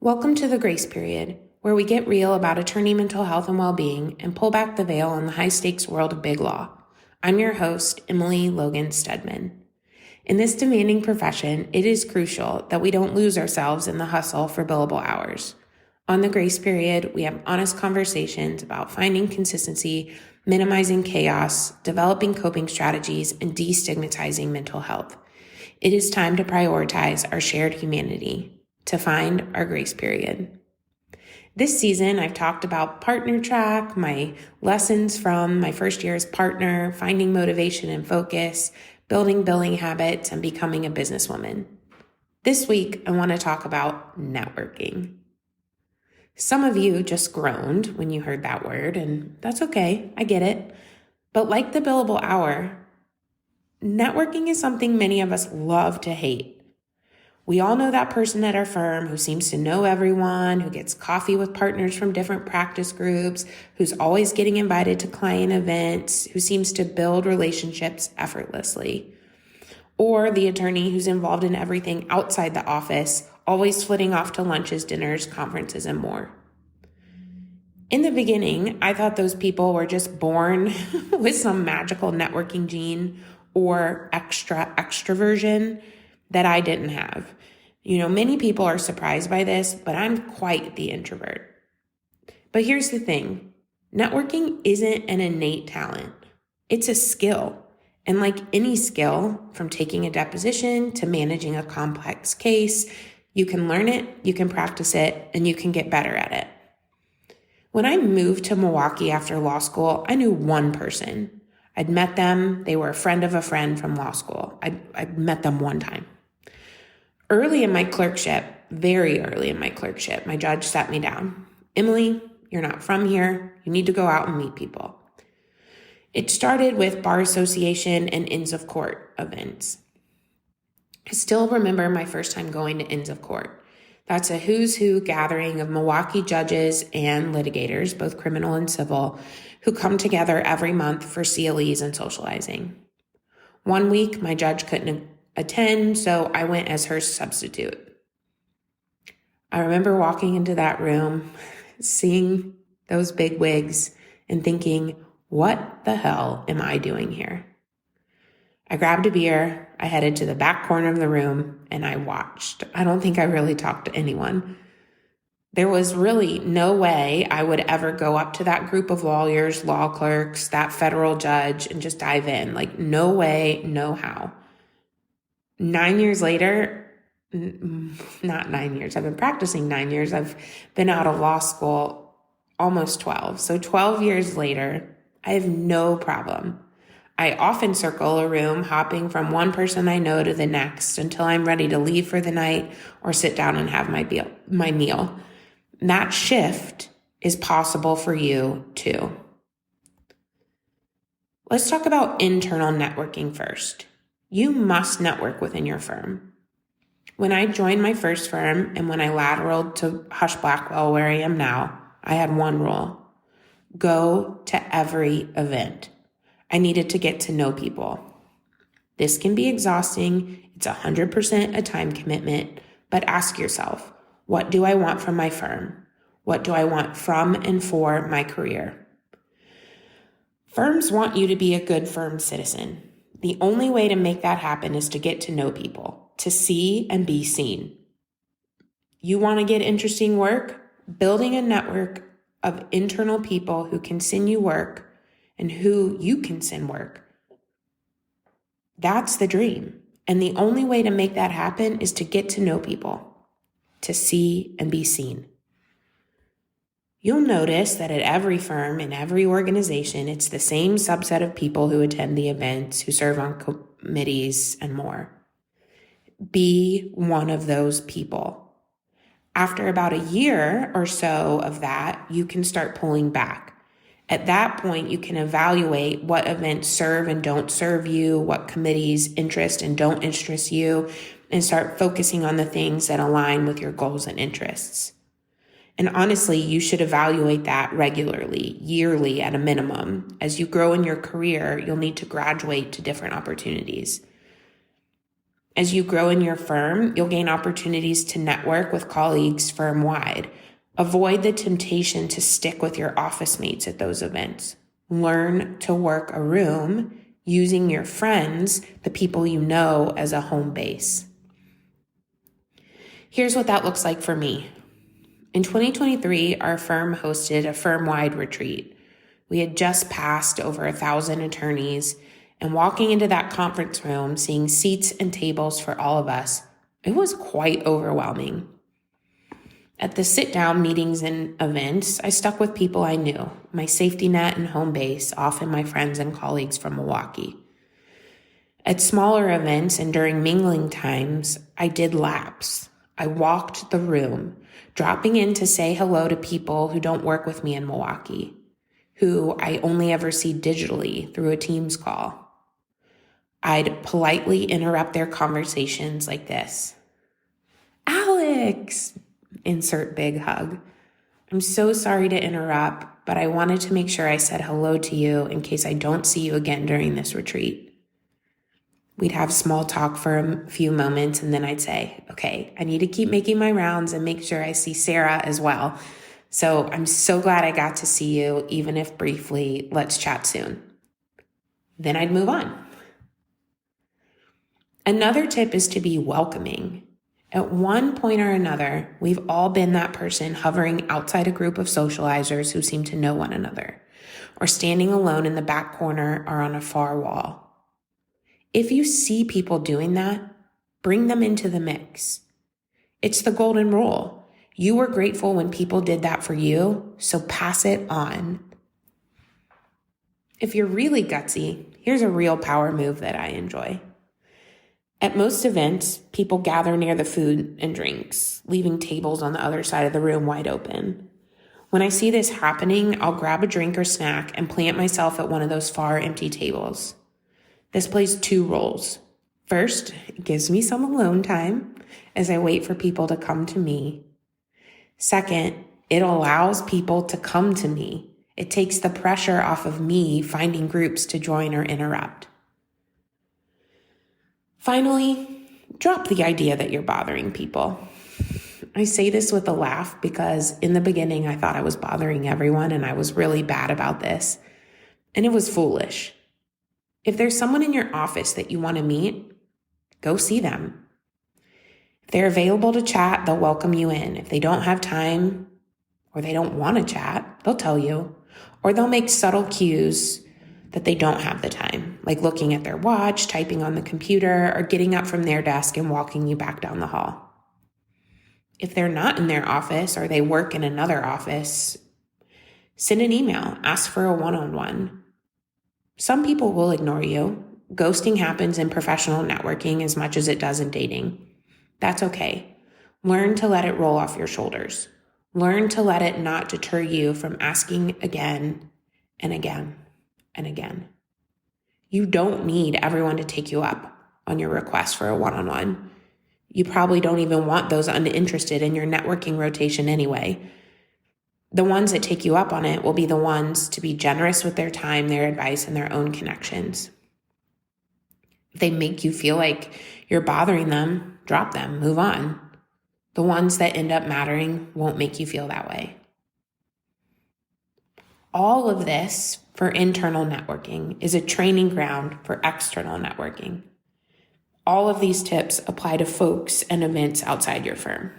Welcome to the Grace Period, where we get real about attorney mental health and well-being and pull back the veil on the high-stakes world of big law. I'm your host, Emily Logan Stedman. In this demanding profession, it is crucial that we don't lose ourselves in the hustle for billable hours. On the Grace Period, we have honest conversations about finding consistency, minimizing chaos, developing coping strategies, and destigmatizing mental health. It is time to prioritize our shared humanity, to find our grace period. This season, I've talked about partner track, my lessons from my first year as partner, finding motivation and focus, building billing habits, and becoming a businesswoman. This week, I want to talk about networking. Some of you just groaned when you heard that word, and that's okay, I get it. But like the billable hour, networking is something many of us love to hate. We all know that person at our firm who seems to know everyone, who gets coffee with partners from different practice groups, who's always getting invited to client events, who seems to build relationships effortlessly. Or the attorney who's involved in everything outside the office, always flitting off to lunches, dinners, conferences, and more. In the beginning, I thought those people were just born with some magical networking gene or extroversion that I didn't have. Many people are surprised by this, but I'm quite the introvert. But here's the thing. Networking isn't an innate talent. It's a skill. And like any skill, from taking a deposition to managing a complex case, you can learn it, you can practice it, and you can get better at it. When I moved to Milwaukee after law school, I knew one person. I'd met them. They were a friend of a friend from law school. I'd met them one time. Early in my clerkship, very early in my clerkship, my judge sat me down. Emily, you're not from here. You need to go out and meet people. It started with bar association and Inns of Court events. I still remember my first time going to Inns of Court. That's a who's who gathering of Milwaukee judges and litigators, both criminal and civil, who come together every month for CLEs and socializing. One week, my judge couldn't attend, so I went as her substitute. I remember walking into that room, seeing those big wigs, and thinking, what the hell am I doing here? I grabbed a beer, I headed to the back corner of the room, and I watched. I don't think I really talked to anyone. There was really no way I would ever go up to that group of lawyers, law clerks, that federal judge, and just dive in. Like, no way, no how. 9 years later, not 9 years, I've been practicing 9 years. I've been out of law school almost 12. So 12 years later, I have no problem. I often circle a room, hopping from one person I know to the next until I'm ready to leave for the night or sit down and have my meal. That shift is possible for you too. Let's talk about internal networking first. You must network within your firm. When I joined my first firm and when I lateraled to Hush Blackwell, where I am now, I had one rule: go to every event. I needed to get to know people. This can be exhausting. It's 100% a time commitment, but ask yourself, what do I want from my firm? What do I want from and for my career? Firms want you to be a good firm citizen. The only way to make that happen is to get to know people, to see and be seen. You want to get interesting work? Building a network of internal people who can send you work and who you can send work. That's the dream. And the only way to make that happen is to get to know people, to see and be seen. You'll notice that at every firm, in every organization, it's the same subset of people who attend the events, who serve on committees, and more. Be one of those people. After about a year or so of that, you can start pulling back. At that point, you can evaluate what events serve and don't serve you, what committees interest and don't interest you, and start focusing on the things that align with your goals and interests. And honestly, you should evaluate that regularly, yearly at a minimum. As you grow in your career, you'll need to graduate to different opportunities. As you grow in your firm, you'll gain opportunities to network with colleagues firm-wide. Avoid the temptation to stick with your office mates at those events. Learn to work a room using your friends, the people you know, as a home base. Here's what that looks like for me. In 2023, our firm hosted a firm-wide retreat. We had just passed over 1,000 attorneys, and walking into that conference room, seeing seats and tables for all of us, it was quite overwhelming. At the sit-down meetings and events, I stuck with people I knew, my safety net and home base, often my friends and colleagues from Milwaukee. At smaller events and during mingling times, I did laps. I walked the room, dropping in to say hello to people who don't work with me in Milwaukee, who I only ever see digitally through a Teams call. I'd politely interrupt their conversations like this. Alex! Insert big hug. I'm so sorry to interrupt, but I wanted to make sure I said hello to you in case I don't see you again during this retreat. We'd have small talk for a few moments, and then I'd say, okay, I need to keep making my rounds and make sure I see Sarah as well. So I'm so glad I got to see you, even if briefly. Let's chat soon. Then I'd move on. Another tip is to be welcoming. At one point or another, we've all been that person hovering outside a group of socializers who seem to know one another, or standing alone in the back corner or on a far wall. If you see people doing that, bring them into the mix. It's the golden rule. You were grateful when people did that for you, so pass it on. If you're really gutsy, here's a real power move that I enjoy. At most events, people gather near the food and drinks, leaving tables on the other side of the room wide open. When I see this happening, I'll grab a drink or snack and plant myself at one of those far empty tables. This plays two roles. First, it gives me some alone time as I wait for people to come to me. Second, it allows people to come to me. It takes the pressure off of me finding groups to join or interrupt. Finally, drop the idea that you're bothering people. I say this with a laugh because in the beginning I thought I was bothering everyone and I was really bad about this. And it was foolish. If there's someone in your office that you want to meet, go see them. If they're available to chat, they'll welcome you in. If they don't have time or they don't want to chat, they'll tell you. Or they'll make subtle cues that they don't have the time, like looking at their watch, typing on the computer, or getting up from their desk and walking you back down the hall. If they're not in their office or they work in another office, send an email, ask for a one-on-one. Some people will ignore you. Ghosting happens in professional networking as much as it does in dating. That's okay. Learn to let it roll off your shoulders. Learn to let it not deter you from asking again and again and again. You don't need everyone to take you up on your request for a one-on-one. You probably don't even want those uninterested in your networking rotation anyway. The ones that take you up on it will be the ones to be generous with their time, their advice, and their own connections. If they make you feel like you're bothering them, drop them, move on. The ones that end up mattering won't make you feel that way. All of this for internal networking is a training ground for external networking. All of these tips apply to folks and events outside your firm.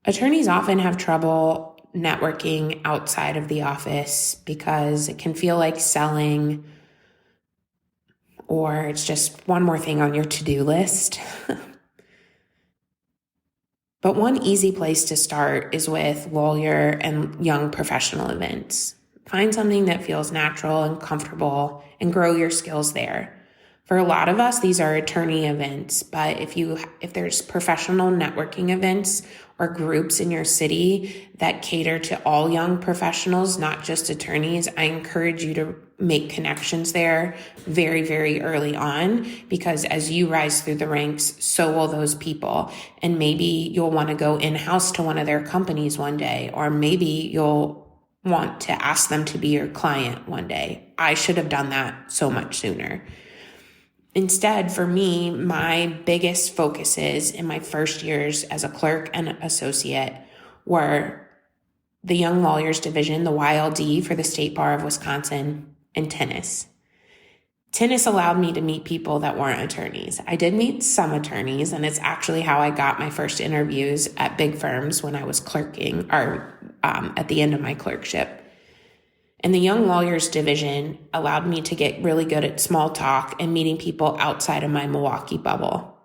Attorneys often have trouble networking outside of the office because it can feel like selling, or it's just one more thing on your to-do list. But one easy place to start is with lawyer and young professional events. Find something that feels natural and comfortable and grow your skills there. For a lot of us, these are attorney events, but if there's professional networking events or groups in your city that cater to all young professionals, not just attorneys, I encourage you to make connections there very, very early on, because as you rise through the ranks, so will those people. And maybe you'll want to go in-house to one of their companies one day, or maybe you'll want to ask them to be your client one day. I should have done that so much sooner. Instead, for me, my biggest focuses in my first years as a clerk and associate were the Young Lawyers Division, the YLD for the State Bar of Wisconsin, and tennis. Tennis allowed me to meet people that weren't attorneys. I did meet some attorneys, and it's actually how I got my first interviews at big firms when I was clerking, or at the end of my clerkship. And the Young Lawyers Division allowed me to get really good at small talk and meeting people outside of my Milwaukee bubble.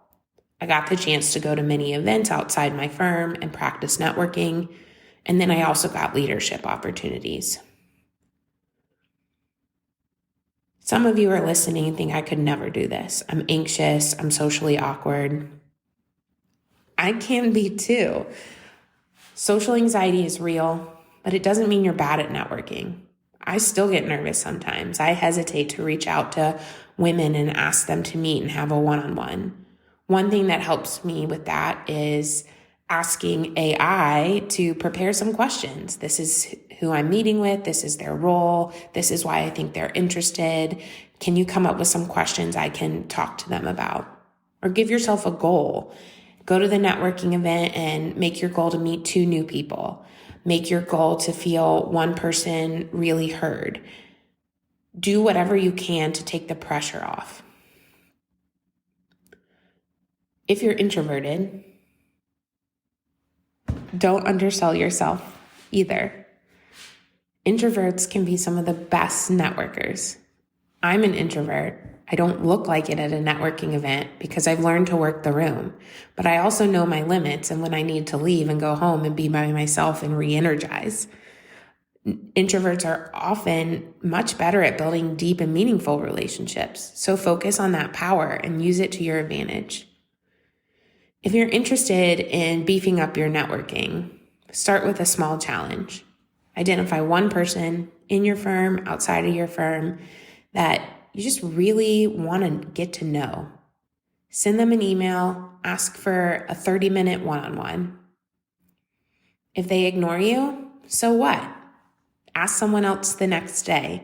I got the chance to go to many events outside my firm and practice networking, and then I also got leadership opportunities. Some of you are listening and think I could never do this. I'm anxious, I'm socially awkward. I can be too. Social anxiety is real, but it doesn't mean you're bad at networking. I still get nervous sometimes. I hesitate to reach out to women and ask them to meet and have a one-on-one. One thing that helps me with that is asking AI to prepare some questions. This is who I'm meeting with. This is their role. This is why I think they're interested. Can you come up with some questions I can talk to them about? Or give yourself a goal. Go to the networking event and make your goal to meet 2 new people. Make your goal to feel one person really heard. Do whatever you can to take the pressure off. If you're introverted, don't undersell yourself either. Introverts can be some of the best networkers. I'm an introvert. I don't look like it at a networking event because I've learned to work the room, but I also know my limits and when I need to leave and go home and be by myself and re-energize. Introverts are often much better at building deep and meaningful relationships, so focus on that power and use it to your advantage. If you're interested in beefing up your networking, start with a small challenge. Identify one person in your firm, outside of your firm, that you just really want to get to know. Send them an email, ask for a 30-minute one-on-one. If they ignore you, so what? Ask someone else the next day.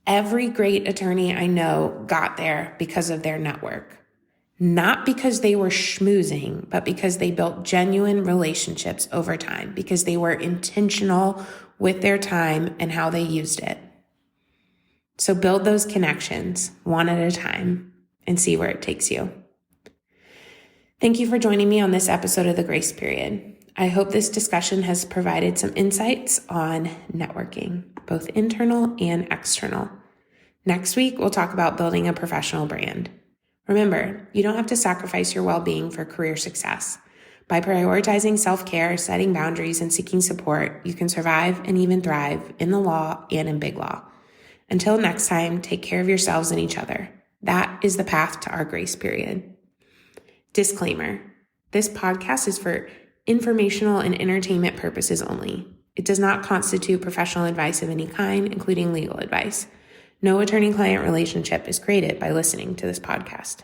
Every great attorney I know got there because of their network. Not because they were schmoozing, but because they built genuine relationships over time, because they were intentional with their time and how they used it. So build those connections one at a time and see where it takes you. Thank you for joining me on this episode of The Grace Period. I hope this discussion has provided some insights on networking, both internal and external. Next week, we'll talk about building a professional brand. Remember, you don't have to sacrifice your well-being for career success. By prioritizing self-care, setting boundaries, and seeking support, you can survive and even thrive in the law and in big law. Until next time, take care of yourselves and each other. That is the path to our grace period. Disclaimer: this podcast is for informational and entertainment purposes only. It does not constitute professional advice of any kind, including legal advice. No attorney-client relationship is created by listening to this podcast.